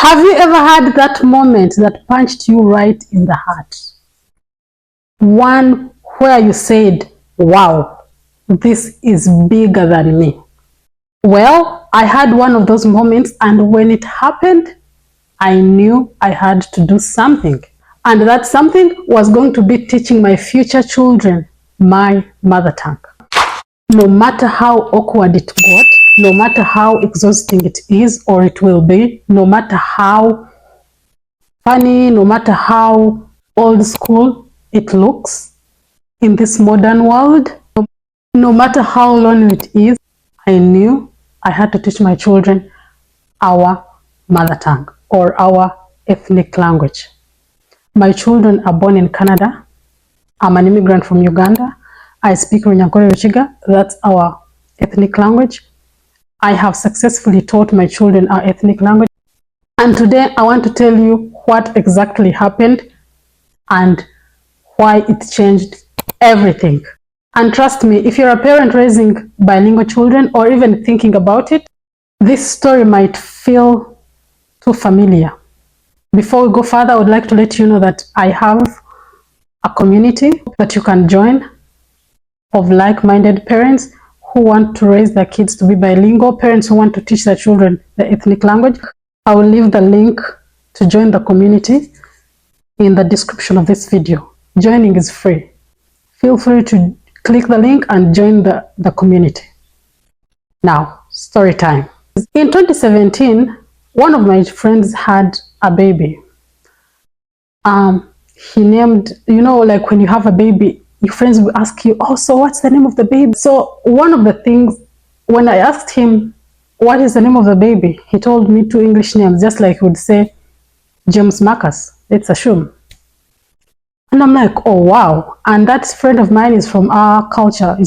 Have you ever had that moment that punched you right in the heart? One where you said, wow, this is bigger than me. Well, I had one of those moments, and when it happened, I knew I had to do something. And that something was going to be teaching my future children my mother tongue. No matter how awkward it got, no matter how exhausting it is or it will be, no matter how funny, no matter how old school it looks in this modern world, no matter how lonely it is, I knew I had to teach my children our mother tongue or our ethnic language. My children are born in Canada. I'm an immigrant from Uganda. I speak Runyankore Ruchiga. That's our ethnic language. I have successfully taught my children our ethnic language. And today I want to tell you what exactly happened and why it changed everything. And trust me, if you're a parent raising bilingual children or even thinking about it, this story might feel too familiar. Before we go further, I would like to let you know that I have a community that you can join of like-minded parents who want to raise their kids to be bilingual, parents who want to teach their children the ethnic language. I will leave the link to join the community in the description of this video. Joining is free. Feel free to click the link and join the community. Now, story time. In 2017, one of my friends had a baby. He named, like when you have a baby, your friends will ask you, oh, so what's the name of the baby? So one of the things, when I asked him, what is the name of the baby? He told me 2 English names, just like he would say, James Marcus, let's assume. And I'm like, oh, wow. And that friend of mine is from our culture, we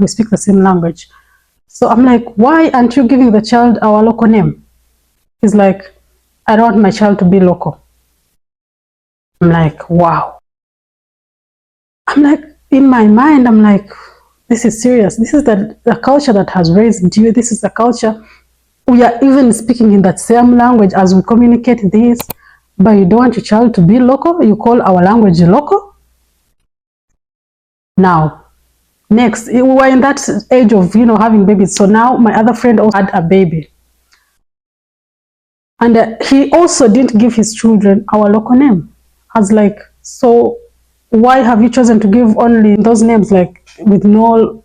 speak the same language. So I'm like, why aren't you giving the child our local name? He's like, I don't want my child to be local. I'm like, wow. I'm like, in my mind, I'm like, this is serious. This is the culture that has raised you. This is the culture. We are even speaking in that same language as we communicate this, but you don't want your child to be local? You call our language local? Now, next, we were in that age of, having babies. So now my other friend also had a baby. And he also didn't give his children our local name. I was like, so why have you chosen to give only those names, like with no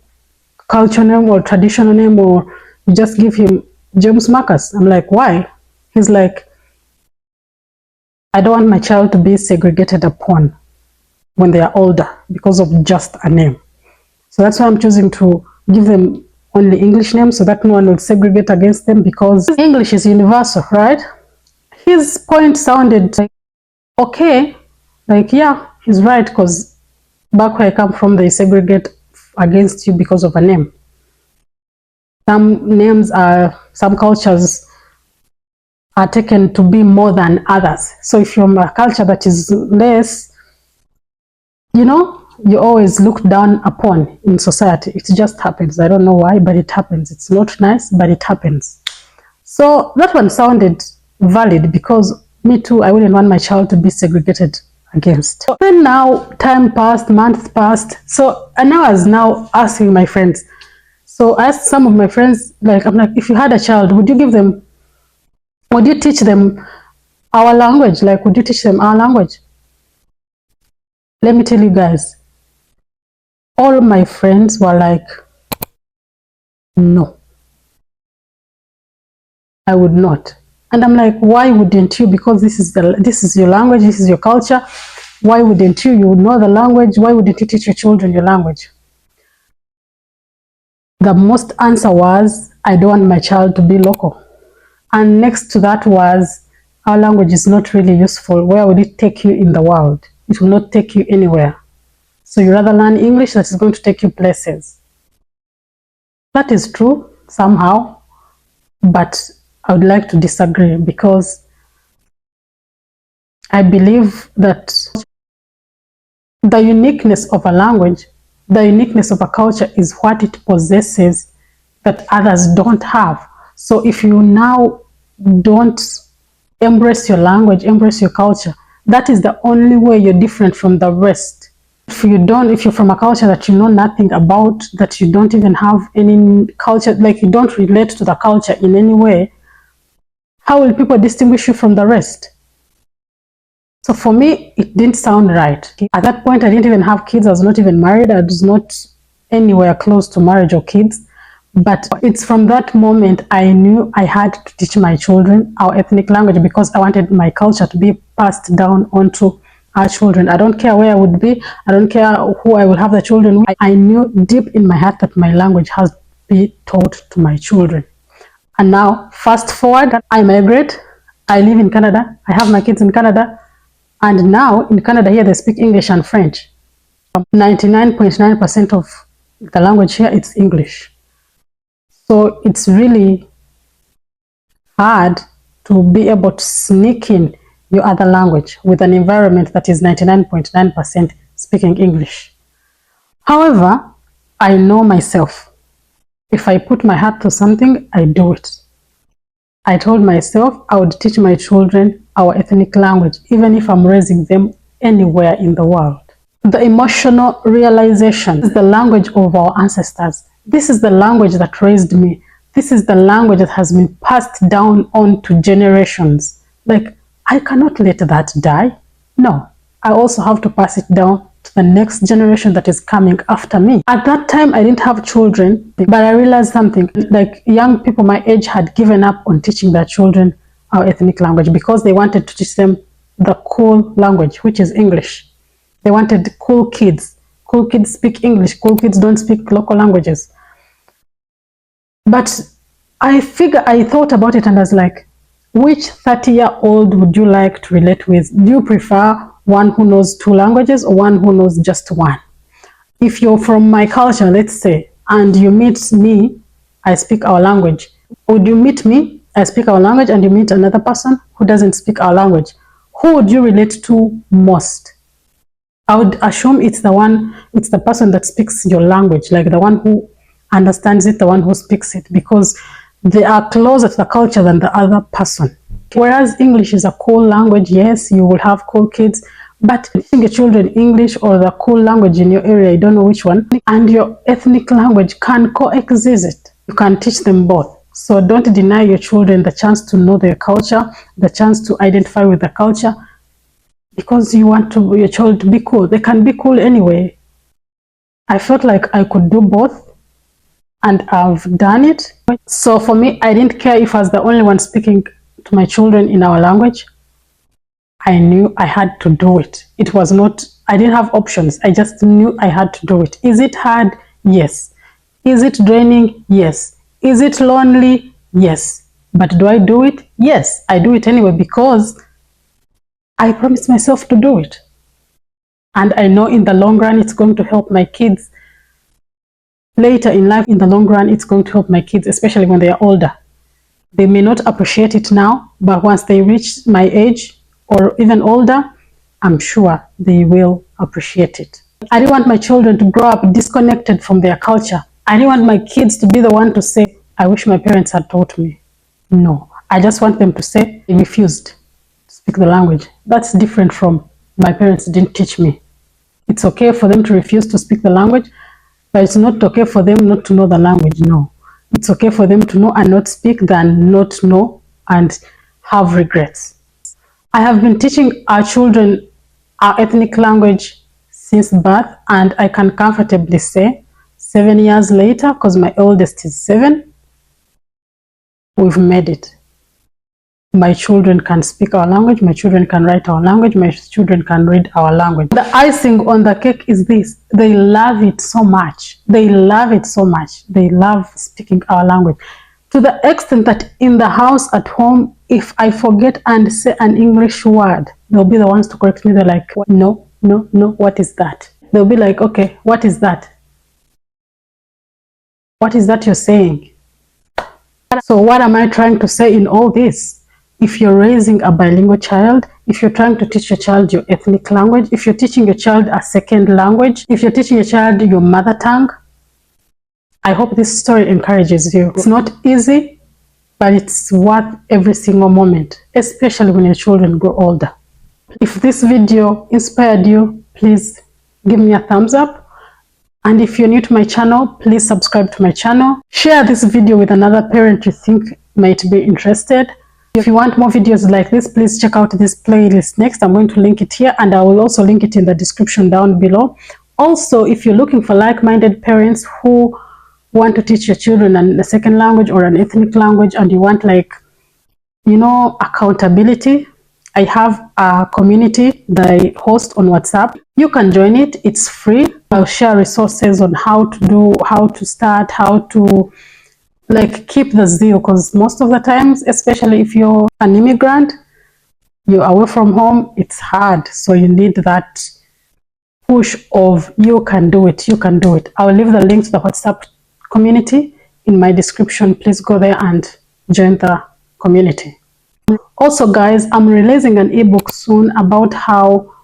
cultural name or traditional name, or you just give him James Marcus? I'm like, why? He's like, I don't want my child to be segregated upon when they are older because of just a name. So that's why I'm choosing to give them only English names so that no one will segregate against them, because English is universal, right? His point sounded like, okay, like, yeah, he's right, because back where I come from, they segregate against you because of a name. Some cultures are taken to be more than others. So if you're a culture that is less, you always look down upon in society. It just happens. I don't know why, but it happens. It's not nice, but it happens. So that one sounded valid, because me too, I wouldn't want my child to be segregated against. So then now time passed, months passed. So and I was now asking my friends. So I asked some of my friends, I'm like, if you had a child, would you teach them our language? Like, would you teach them our language? Let me tell you guys, all my friends were like, no, I would not. And I'm like, why wouldn't you? Because this is your language, this is your culture. Why wouldn't you? You would know the language. Why wouldn't you teach your children your language? The most answer was, I don't want my child to be local. And next to that was, our language is not really useful. Where would it take you in the world? It will not take you anywhere. So you rather learn English that is going to take you places. That is true somehow, but I would like to disagree, because I believe that the uniqueness of a language, the uniqueness of a culture is what it possesses that others don't have. So if you now don't Embrace your language, embrace your culture. That is the only way you're different from the rest. If you're from a culture that you know nothing about, that you don't even have any culture, like you don't relate to the culture in any way, how will people distinguish you from the rest? So for me, it didn't sound right. At that point, I didn't even have kids. I was not even married. I was not anywhere close to marriage or kids. But it's from that moment I knew I had to teach my children our ethnic language, because I wanted my culture to be passed down onto our children. I don't care where I would be. I don't care who I will have the children with. I knew deep in my heart that my language has to be taught to my children. And now, fast forward, I migrate. I live in Canada. I have my kids in Canada. And now in Canada here, they speak English and French. 99.9% of the language here, it's English. So it's really hard to be able to sneak in your other language with an environment that is 99.9% speaking English. However, I know myself. If I put my heart to something, I do it. I told myself I would teach my children our ethnic language, even if I'm raising them anywhere in the world. The emotional realization is the language of our ancestors. This is the language that raised me. This is the language that has been passed down on to generations. Like, I cannot let that die. No, I also have to pass it down to the next generation that is coming after me. At that time, I didn't have children, but I realized something. Like, young people my age had given up on teaching their children our ethnic language because they wanted to teach them the cool language, which is English. They wanted cool kids. Cool kids speak English. Cool kids don't speak local languages. But I thought about it and I was like, which 30-year-old would you like to relate with? Do you prefer one who knows 2 languages or one who knows just 1? If you're from my culture, let's say, and you meet me, I speak our language. Would you meet me, I speak our language, and you meet another person who doesn't speak our language? Who would you relate to most? I would assume it's the person that speaks your language, like the one who understands it, the one who speaks it, because they are closer to the culture than the other person. Whereas English is a cool language, yes, you will have cool kids, but teaching your children English or the cool language in your area, I don't know which one, and your ethnic language can coexist. You can teach them both. So don't deny your children the chance to know their culture, the chance to identify with the culture, because you want your child to be cool. They can be cool anyway. I felt like I could do both, and I've done it. So for me, I didn't care if I was the only one speaking to my children in our language. I knew I had to do it. It was not, I didn't have options. I just knew I had to do it. Is it hard? Yes. Is it draining? Yes. Is it lonely? Yes. But do I do it? Yes, I do it anyway because I promised myself to do it. And I know in the long run, it's going to help my kids. Later in life, in the long run, it's going to help my kids, especially when they are older. They may not appreciate it now, but once they reach my age or even older, I'm sure they will appreciate it. I didn't want my children to grow up disconnected from their culture. I didn't want my kids to be the one to say, I wish my parents had taught me. No, I just want them to say, they refused to speak the language. That's different from my parents didn't teach me. It's okay for them to refuse to speak the language, but it's not okay for them not to know the language. No, it's okay for them to know and not speak than not know and have regrets. I have been teaching our children our ethnic language since birth, and I can comfortably say 7 years later, because my oldest is 7, we've made it. My children can speak our language, my children can write our language, my children can read our language. The icing on the cake is this: they love it so much. They love it so much. They love speaking our language, to the extent that in the house at home, if I forget and say an English word, they'll be the ones to correct me. They're like, no, no, no, what is that? They'll be like, okay, what is that? What is that you're saying? So what am I trying to say in all this? If you're raising a bilingual child, if you're trying to teach your child your ethnic language, if you're teaching your child a second language, if you're teaching your child your mother tongue, I hope this story encourages you. It's not easy. but it's worth every single moment, especially when your children grow older. If this video inspired you, please give me a thumbs up. And if you're new to my channel, please subscribe to my channel. Share this video with another parent you think might be interested. If you want more videos like this, please check out this playlist next. I'm going to link it here, and I will also link it in the description down below. Also, if you're looking for like-minded parents who want to teach your children a second language or an ethnic language, and you want, like, you know, accountability, I have a community that I host on WhatsApp. You can join it. It's free. I'll share resources on how to start, how to, like, keep the zeal, because most of the times, especially if you're an immigrant, you're away from home, it's hard. So you need that push of you can do it, you can do it. I'll leave the link to the WhatsApp community in my description. Please go there and join the community. Also, guys, I'm releasing an ebook soon about how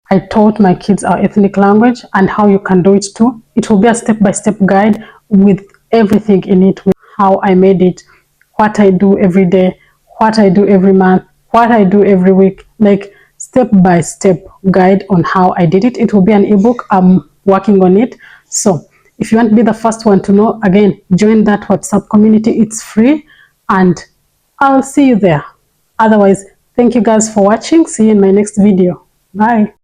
I taught my kids our ethnic language and how you can do it too. It will be a step-by-step guide with everything in it, with how I made it, what I do every day, what I do every month, what I do every week, like step-by-step guide on how I did it. It will be an ebook. I'm working on it. So if you want to be the first one to know, again, join that WhatsApp community. It's free, and I'll see you there. Otherwise, thank you guys for watching. See you in my next video. Bye.